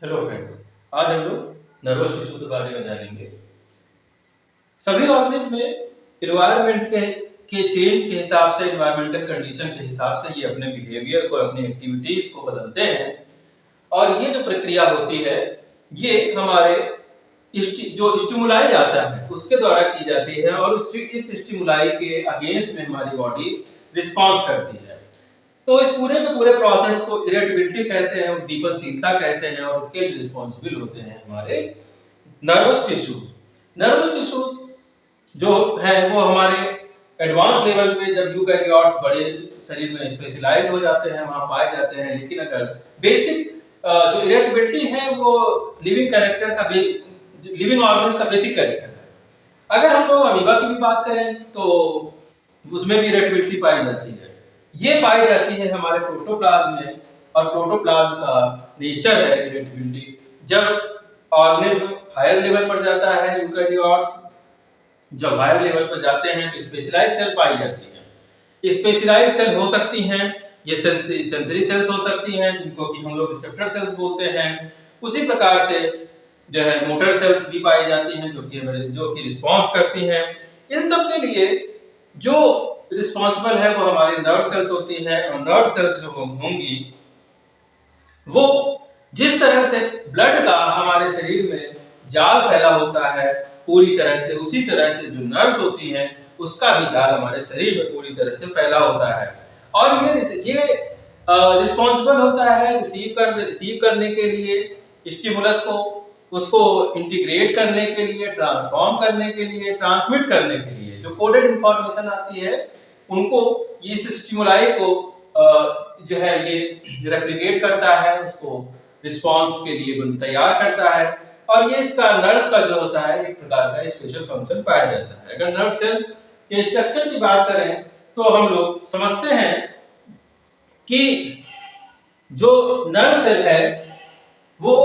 Hello friends, आज हम लोग नर्वस टिश्यू के बारे में जानेंगे। सभी ऑर्गेनिज्म में इन्वायरमेंट के चेंज के हिसाब से, इन्वायरमेंटल कंडीशन के हिसाब से ये अपने बिहेवियर को, अपनी एक्टिविटीज को बदलते हैं। और ये जो प्रक्रिया होती है ये हमारे जो स्टिमुलाई आता है उसके द्वारा की जाती है, और इस स्टिमुलाई के अगेंस्ट में हमारी बॉडी रिस्पॉन्स करती है। तो इस पूरे के पूरे प्रोसेस को इरिटेबिलिटी कहते हैं, उद्दीपनशीलता कहते हैं, और इसके लिए रिस्पॉन्सिबल होते हैं हमारे नर्वस टिश्यूज। नर्वस टिश्यूज जो है वो हमारे एडवांस लेवल पे, जब यूकैरियोट्स बड़े शरीर में स्पेशलाइज हो जाते हैं, वहां पाए जाते हैं। लेकिन अगर बेसिक जो इरिटेबिलिटी है वो लिविंग कैरेक्टर का, लिविंग ऑर्गेनिज्म का बेसिक कैरेक्टर है। अगर हम लोग अमीबा की भी बात करें तो उसमें भी इरिटेबिलिटी पाई जाती है। ये पाई जाती है हमारे प्रोटोप्लाज्म में, और प्रोटोप्लाज्म का नेचर है इरिटेबिलिटी। जब ऑर्गेनिज्म हायर लेवल पर जाता है, यूकैरियोट्स जब हायर लेवल पर जाते हैं तो स्पेशलाइज्ड सेल पाई जाती है। स्पेशलाइज्ड सेल हो सकती हैं, ये सेंसरी सेल्स हो सकती हैं जिनको कि हम लोग रिसेप्टर सेल्स बोलते हैं। उसी प्रकार से जो है मोटर सेल्स भी पाई जाती हैं जो कि रिस्पॉन्स करती हैं। इन सब के लिए जो रिस्पॉन्सिबल है वो हमारी नर्व सेल्स होती हैं, और नर्व सेल्स जो होंगी वो जिस तरह से ब्लड का हमारे शरीर में जाल फैला होता है पूरी तरह से, उसी तरह से जो नर्व्स होती हैं उसका भी जाल हमारे शरीर में पूरी तरह से फैला होता है। और ये रिस्पॉन्सिबल होता है रिसीव करने के लिए स्टिमुलस को, उसको इंटीग्रेट करने के लिए, ट्रांसफॉर्म करने के लिए, ट्रांसमिट करने के लिए। जो कोडेड इंफॉर्मेशन आती है उनको इस स्टिमुलाई को जो है ये रेप्लिकेट करता है, उसको रिस्पांस के लिए तैयार करता है। और ये इसका नर्व्स का जो होता है एक प्रकार का स्पेशल फंक्शन पाया जाता है। अगर नर्व सेल के स्ट्रक्चर की बात करें तो हम लोग समझते हैं कि जो नर्व सेल है वो,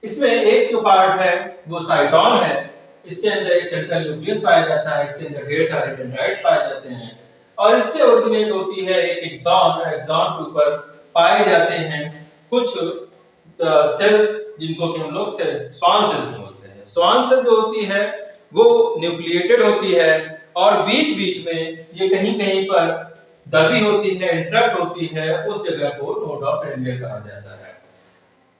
इसमें एक जो पार्ट है वो साइटोन है। इसके अंदर एक सेंट्रल न्यूक्लियस पाया जाता है, इसके अंदर ढेर सारे डेंड्राइट्स पाए जाते हैं, और इससे ओरिजिनेट होती है एक एक्सॉन। एक्सॉन के ऊपर पाए जाते हैं कुछ सेल्स जिनको कि हम लोग स्वान सेल्स बोलते हैं। स्वान सेल जो होती है वो न्यूक्लिएटेड होती है, और बीच बीच में ये कहीं कहीं पर दबी होती है, इंटरप्ट होती है। उस जगह को नोड ऑफ रेडियल कहा जाता है।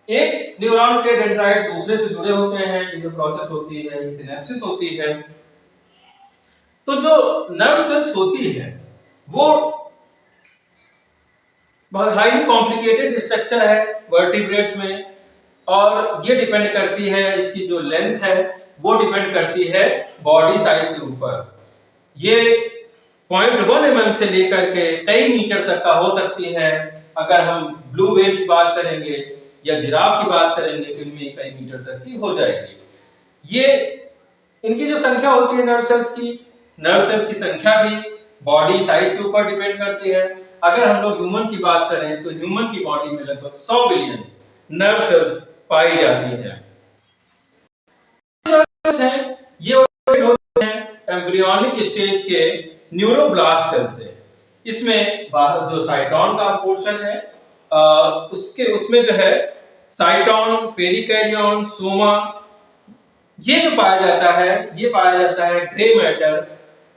एक न्यूरॉन के डेंड्राइट दूसरे से जुड़े होते हैं, ये जो प्रोसेस होती है ये सिनेप्सिस होती है। तो जो नर्व सेल्स होती है वो बहुत हाईली कॉम्प्लिकेटेड स्ट्रक्चर है वर्टिब्रेट्स में, और ये डिपेंड करती है, इसकी जो लेंथ है वो डिपेंड करती है बॉडी साइज के ऊपर। ये 0.1 mm से लेकर के कई मीटर तक का हो सकती है। अगर हम ब्लू व्हेल की बात करेंगे या जिराफ की बात करेंगे तो इनमें कई मीटर तक की हो जाएगी। ये इनकी जो संख्या होती है नर्व सेल्स की संख्या भी बॉडी साइज के ऊपर डिपेंड करती है। अगर हम लोग ह्यूमन की बात करें तो ह्यूमन की बॉडी में लगभग 100 बिलियन नर्व सेल्स पाई जाती हैं। ये होते हैं एम्ब्रियोनिक स्टेज के न्यूरोब्लास्ट सेल से। इसमें बाहर जो साइटोन का पोर्शन है उसमें जो है साइटोन, पेरिकैरियन, सोमा, ये जो पाया जाता है grey matter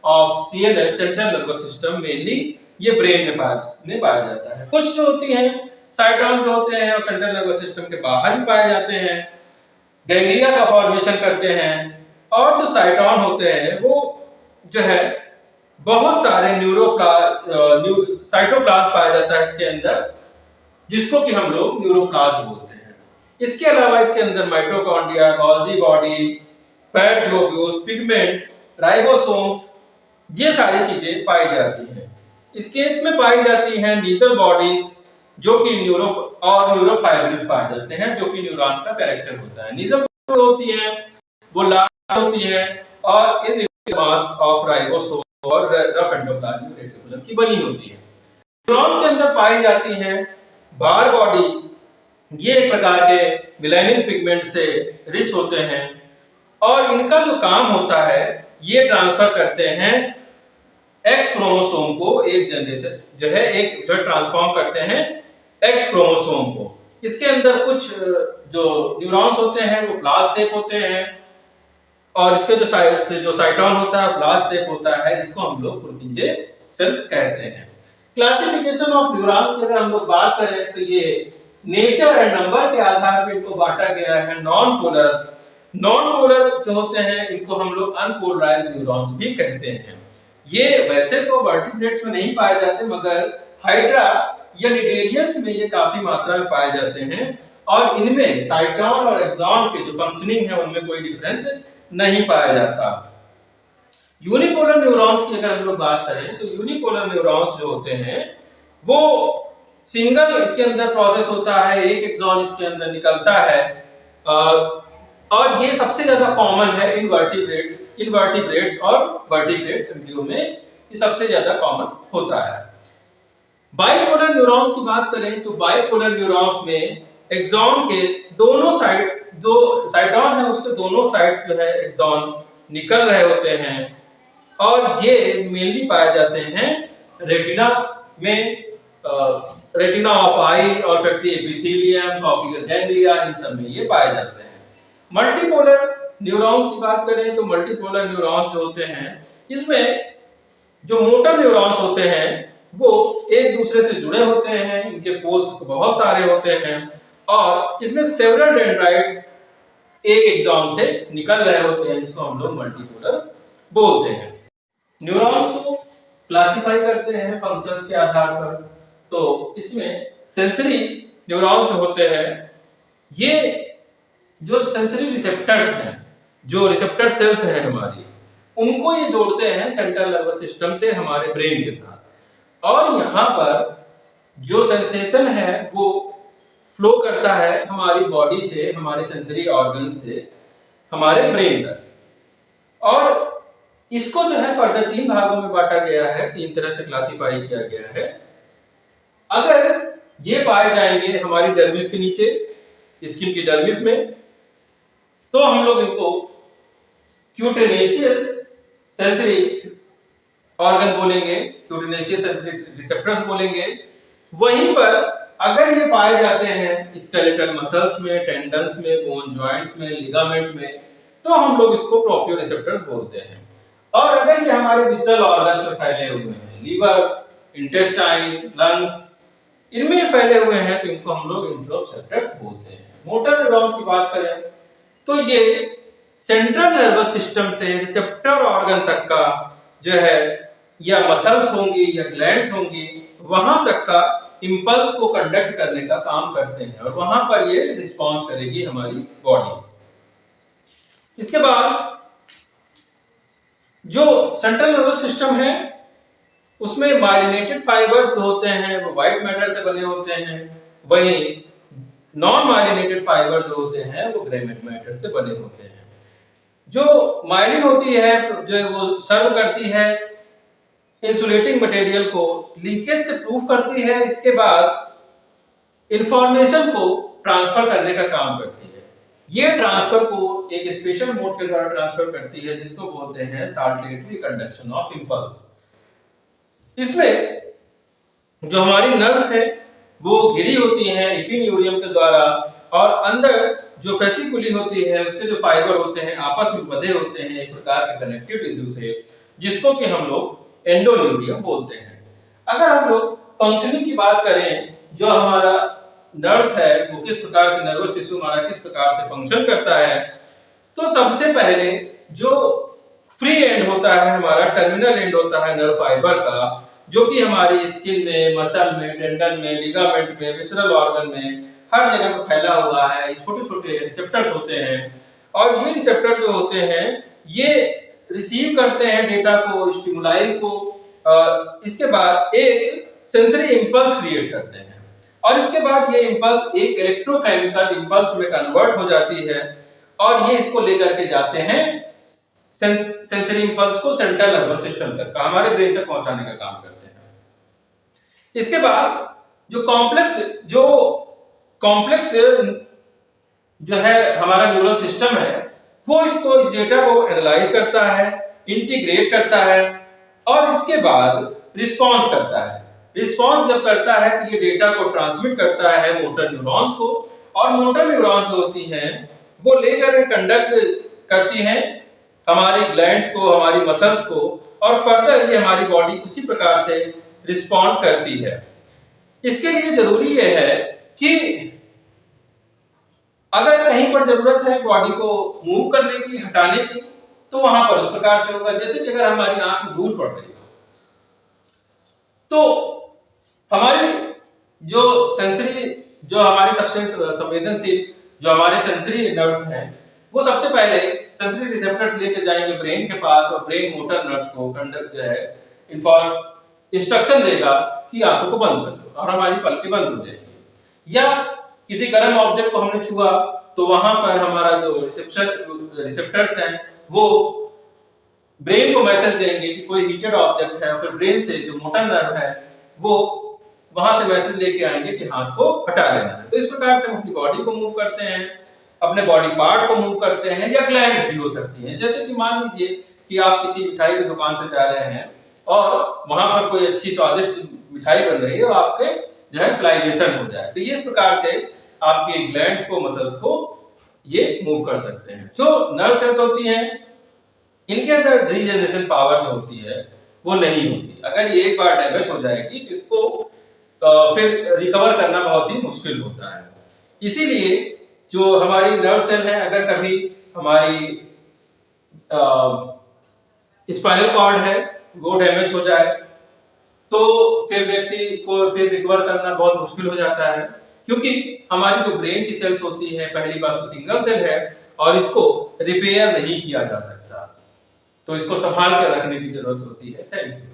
of CNS, central nervous system. Mainly ये ब्रेन में पाया जाता है। कुछ जो होती हैं साइटोन जो होते हैं और सेंट्रल नर्वस सिस्टम के बाहर भी पाए जाते हैं, गैंग्लिया का फॉर्मेशन करते हैं। और जो साइटोन होते हैं वो जो है बहुत सारे साइटोप्लाज्म पाया जाता है इसके अंदर, जिसको कि हम लोग न्यूरोप्लाज्म बोलते हैं। इसके अलावा इसके अंदर mitochondria, Golgi body, fat globules, pigment, ribosomes, ये सारी चीजें पाई जाती हैं। स्केच में पाई जाती हैं नीजल बॉडीज जो कि न्यूरोफाइब्रिल्स पाए जाते हैं, जो कि न्यूरॉन्स का कैरेक्टर होता है। नीजल होती है वो लाल होती है और इन मास ऑफ राइबोसोम और रफ एंडोप्लाज्मिक रेटिकुलम की बनी होती है। न्यूरॉन्स के अंदर पाई जाती हैं बार बॉडी, ये एक प्रकार के मिलेनिन पिगमेंट से रिच होते हैं, और इनका जो काम होता है ये ट्रांसफर करते हैं एक्स क्रोमोसोम को, एक जनरेशन जो है ट्रांसफॉर्म करते हैं एक्स क्रोमोसोम को। इसके अंदर कुछ जो न्यूरॉन्स होते हैं वो फ्लास शेप होते हैं, और इसके जो साइटोन होता है फ्लास शेप होता है, इसको हम लोग पुर्किंजे सेल्स कहते हैं। क्लासिफिकेशन ऑफ न्यूरॉन्स की अगर हम लोग बात करें तो ये नेचर एंड नंबर के आधार पर इनको बांटा गया है। नॉन पोलर जो होते हैं इनको हम लोग अनपोलराइज्ड न्यूरॉन्स भी कहते हैं। ये वैसे तो वर्टिब्रेट्स में नहीं पाए जाते, मगर हाइड्रा या निडेरियंस में ये काफी मात्रा में पाए जाते हैं, और इनमें साइटोन और एक्सॉन के जो फंक्शनिंग है उनमें कोई डिफरेंस नहीं पाया जाता। यूनिपोलर न्यूरॉन्स की अगर हम लोग बात करें तो यूनिपोलर न्यूरॉन्स जो होते हैं वो सिंगल इसके अंदर प्रोसेस होता है, एक एक्सॉन इसके अंदर निकलता है, और ये सबसे ज्यादा कॉमन है इनवर्टिब्रेट्स और वर्टिब्रेट एम्ब्रियो में, ये सबसे ज्यादा कॉमन होता है। बाइपोलर न्यूरॉन्स की बात करें तो बाइपोलर न्यूरॉन्स में एक्सॉन के दोनों साइड, जो साइटोन है उसके दोनों साइड्स जो है एक्सॉन निकल रहे होते हैं, और ये मेनली पाए जाते हैं रेटिना में, retina of eye, olfactory epithelium, cochlear ganglia, इन सब में ये पाए जाते हैं। मल्टीपोलर न्यूरॉन्स की बात करें तो मल्टीपोलर न्यूरॉन्स जो होते हैं इसमें जो मोटर न्यूरॉन्स होते हैं वो एक दूसरे से जुड़े होते हैं, इनके पोल्स बहुत सारे होते हैं, और इसमें सेवरल डेंड्राइट्स एक एक्सॉन से निकल रहे होते हैं, इसको हम लोग मल्टीपोलर बोलते हैं। न्यूरॉन्स को क्लासिफाई करते हैं फंक्शंस के आधार पर, तो इसमें सेंसरी न्यूरॉन्स जो होते हैं, ये जो सेंसरी रिसेप्टर्स हैं, जो रिसेप्टर सेल्स हैं हमारी, उनको ये जोड़ते हैं सेंट्रल नर्वस सिस्टम से हमारे ब्रेन के साथ, और यहाँ पर जो सेंसेशन है वो फ्लो करता है हमारी बॉडी से, हमारे सेंसरी ऑर्गन से हमारे ब्रेन तक, और इसको जो है फर्दर 3 भागों में बांटा गया है, 3 तरह से क्लासिफाई किया गया है। अगर ये पाए जाएंगे हमारी डर्मिस के नीचे, स्किन की डर्मिस में, तो हम लोग इनको क्यूटेनेशियस सेंसरी ऑर्गन बोलेंगे, क्यूटेनेशियस सेंसरी रिसेप्टर्स बोलेंगे। वहीं पर अगर ये पाए जाते हैं स्केलेटल मसल्स में, टेंडन्स में, बोन जॉइंट्स में, लिगामेंट में, तो हम लोग इसको प्रोप्रियोरिसेप्टर्स बोलते हैं। और अगर ये हमारे विसरल ऑर्गन्स में फैले हुए हैं, लीवर, इंटेस्टाइन, लंग्स, इनमें फैले हुए हैं, तो इनको हम लोग इंट्रोसेप्टर्स बोलते हैं। मोटर न्यूरॉन्स की बात करें तो ये सेंट्रल नर्वस सिस्टम से रिसेप्टर ऑर्गन तक का जो है, या मसल्स होंगी या ग्लैंड्स होंगी, वहां तक का इंपल्स को कंडक्ट करने का काम करते हैं, और वहां पर ये रिस्पॉन्स करेगी हमारी बॉडी। इसके बाद जो सेंट्रल नर्वस सिस्टम है उसमें माइलिनेटेड फाइबर्स होते हैं, वो व्हाइट मैटर से बने होते हैं, वहीं नॉन माइलिनेटेड फाइबर जो होते हैं वो ग्रे मैटर से बने होते हैं। जो माइलिन होती है जो वो सर्व करती है इंसुलेटिंग मटेरियल को, लीकेज से प्रूफ करती है, इसके बाद इंफॉर्मेशन को ट्रांसफर करने का काम करती है। ये ट्रांसफर को एक स्पेशल मोड के द्वारा ट्रांसफर करती है, जिसको बोलते हैं सार्कुलेटरी कंडक्शन ऑफ इंपल्स। इसमें जो हमारी नर्व है वो घिरी होती है एपिन्यूरियम के द्वारा, और अंदर जो फेसिकुली होती है उसके जो फाइबर होते हैं आपस में बंधे होते हैं एक प्रकार के कनेक्टिव टिश्यू से, जिसको कि हम लोग एंडोन्यूरियम बोलते हैं। अगर हम लोग फंक्शनिंग की बात करें, जो हमारा नर्व्स है वो किस प्रकार से, नर्वस टिश्यू हमारा किस प्रकार से फंक्शन करता है, तो सबसे पहले जो फ्री एंड होता है हमारा, टर्मिनल एंड होता है नर्व फाइबर का, जो कि हमारी स्किन में, मसल में, टेंडन में, लिगामेंट में, विसरल ऑर्गन में, हर जगह पर फैला हुआ है। छोटे छोटे रिसेप्टर्स होते हैं, और ये रिसेप्टर जो होते हैं ये रिसीव करते हैं डेटा को, स्टिमुलाई को, इसके बाद एक सेंसरी इंपल्स क्रिएट करते हैं, और इसके बाद ये इंपल्स एक इलेक्ट्रोकेमिकल इंपल्स में कन्वर्ट हो जाती है, और ये इसको लेकर के जाते हैं सेंसरी इंपल्स को सेंट्रल नर्वस सिस्टम तक, हमारे ब्रेन तक पहुंचाने का काम करते हैं। इसके बाद जो कॉम्प्लेक्स जो है हमारा न्यूरल सिस्टम है, वो इस डेटा को एनालाइज करता है, इंटीग्रेट करता है, और इसके बाद रिस्पॉन्स करता है। रिस्पॉन्स जब करता है तो ये डेटा को ट्रांसमिट करता है मोटर न्यूरॉन्स को, और मोटर न्यूरॉन्स जो होती हैं वो लेकर कंडक्ट करती हैं हमारी ग्लैंड्स को, हमारी मसल्स को, और फर्दर ये हमारी बॉडी उसी प्रकार से रिस्पॉन्ड करती है। इसके लिए जरूरी ये है कि अगर कहीं पर जरूरत है बॉडी को मूव करने की, हटाने की, तो वहां पर उस प्रकार से होगा। जैसे कि अगर हमारी आंख में धूल पड़ रही है तो हमारी जो सेंसरी, जो हमारी सबसे संवेदनशील जो हमारे सेंसरी नर्व्स हैं, वो सबसे पहले सेंसरी रिसेप्टर्स लेके जाएंगे ब्रेन के पास, और ब्रेन मोटर नर्व्स को कंडक्ट जो है इंस्ट्रक्शन देगा कि आंखों को बंद कर दो, और हमारी पलकें बंद हो जाएंगी। या किसी गर्म ऑब्जेक्ट को हमने छुआ तो वहां पर हमारा जो रिसेप्टर्स हैं वो ब्रेन को मैसेज देंगे कि कोई हीटेड ऑब्जेक्ट है, और फिर ब्रेन से जो मोटर नर्व है वो वहां से मैसेज लेके आएंगे कि हाथ को हटा लेना है। तो इस प्रकार से हम अपनी बॉडी को मूव करते हैं, अपने बॉडी पार्ट को मूव करते हैं, या ग्लैंड्स भी हो सकती हैं। जैसे कि मान लीजिए कि आप किसी मिठाई की दुकान से जा रहे हैं और वहां पर कोई अच्छी स्वादिष्ट मिठाई बन रही है और आपके जो है स्लाइवेशन हो जाए, तो ये इस प्रकार से आपके ग्लैंड्स को, मसल्स को ये मूव कर सकते हैं। जो नर्व सेल्स होती हैं इनके अंदर रीजनरेशन पावर जो होती है वो नहीं होती। अगर ये एक बार डैमेज हो जाएगी तो इसको फिर रिकवर करना बहुत ही मुश्किल होता है। इसीलिए जो हमारी नर्व सेल है, अगर कभी हमारी स्पाइनल कॉर्ड है वो डैमेज हो जाए तो फिर व्यक्ति को फिर रिकवर करना बहुत मुश्किल हो जाता है, क्योंकि हमारी जो ब्रेन की सेल्स होती है, पहली बात तो सिंगल सेल है और इसको रिपेयर नहीं किया जा सकता, तो इसको संभाल कर रखने की जरूरत होती है। Thank you.